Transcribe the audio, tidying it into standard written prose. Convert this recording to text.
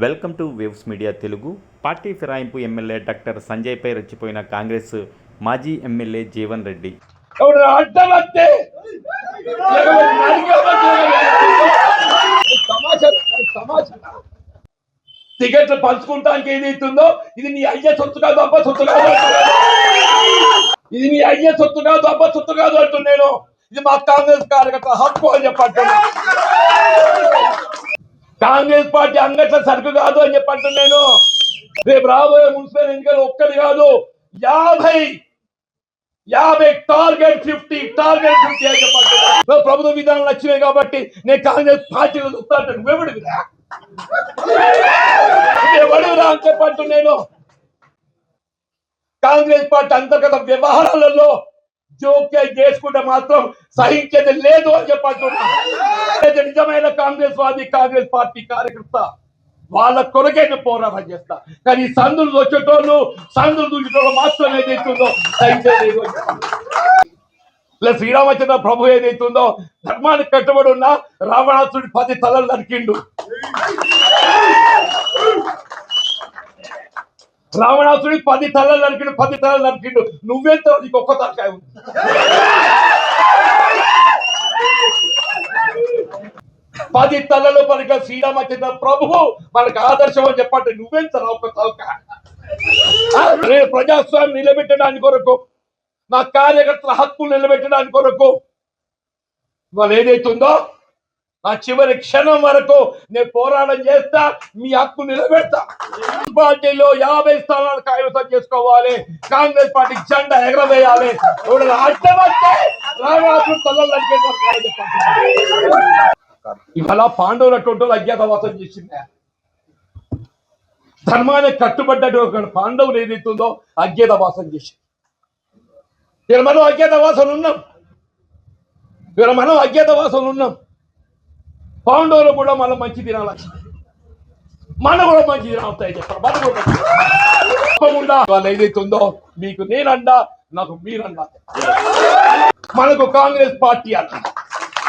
Welcome to waves media Telugu. Party ఫిరాయింపు MLA doctor సంజయ్పై రెచ్చిపోయిన కాంగ్రెస్ మాజీ ఎమ్మెల్యే జీవన్ రెడ్డి. టికెట్లు పంచుకుంటానికి ఏదైతుందో ఇది నీ అయ్యే సొత్తు కాదు, అబ్బ సొత్తు కాదు. ఇది నీ అయ్యే సొత్తు కాదు, అబ్బ సొత్తు కాదు అంటున్నాను. ఇది మా కాంగ్రెస్ కార్యకర్త హక్కు అని చెప్పంటున్నా. కాంగ్రెస్ పార్టీ అంగట్ల సరుకు కాదు అని చెప్పంటున్నాను. రేపు రాబోయే మున్సిపల్ ఎన్నికలు ఒక్కటి కాదు, 50 టార్గెట్ 50 అని చెప్పంటున్నా. ప్రభుత్వ విధానాలు వచ్చినాయి కాబట్టి నేను కాంగ్రెస్ పార్టీలో చూస్తాను. నువ్వెవడివిరా అని చెప్పంటున్నాను. కాంగ్రెస్ పార్టీ అంతర్గత వ్యవహారాలలో జోక్యం చేసుకుంటే మాత్రం సహించేది లేదు అని చెప్పంటున్నా. నిజమైన కాంగ్రెస్ వాది, కాంగ్రెస్ పార్టీ కార్యకర్త వాళ్ళ కొరకే పోరాటం చేస్తా. కానీ సందులు వచ్చేటోళ్ళు, సందులు దూచేటోళ్ళు మాత్రం ఏదైతుందో సహించేది. ప్లస్ శ్రీరామచంద్ర ప్రభు ఏదైతుందో ధర్మానికి కట్టుబడి ఉన్న రావణాసుడి 10 తలలు నరికిండు. రావణాసుడి 10 తలలు నరికిండు. నువ్వెంత నీకు ఒక్క తలకాయ ఉంది. పది తలలు పలిక శ్రీరామచంద్ర ప్రభువు మనకు ఆదర్శం అని చెప్పండి. నువ్వెంత ఒక్క తలకాయ. ప్రజాస్వామ్యం నిలబెట్టడానికి కొరకు, నా కార్యకర్తల హక్కులు నిలబెట్టడానికి కొరకు వాళ్ళు ఏదైతుందో ఆ చివరి క్షణం వరకు నేను పోరాటం చేస్తా. మీ హక్కు నిలబెడతా. పార్టీలో 50 స్థానాలు కైవసం చేసుకోవాలి. కాంగ్రెస్ పార్టీ జెండా ఎగరవేయాలి. అడ్డమంటే ఇవాళ పాండవులు అటువంటి అజ్ఞాతవాసం చేసింది. ధర్మానికి కట్టుబడ్డ పాండవులు ఏదైతుందో అజ్ఞాతవాసం చేసింది. మనం అజ్ఞాతవాసం ఉన్నాం. పాండవులు కూడా మళ్ళీ మంచి తినాలి, మన కూడా మంచి తినాలి చెప్పారు. మన కూడా తప్పకుండా వాళ్ళు ఏదైతుందో మీకు నేనండా, నాకు మీరన్నా. మనకు కాంగ్రెస్ పార్టీ అన్న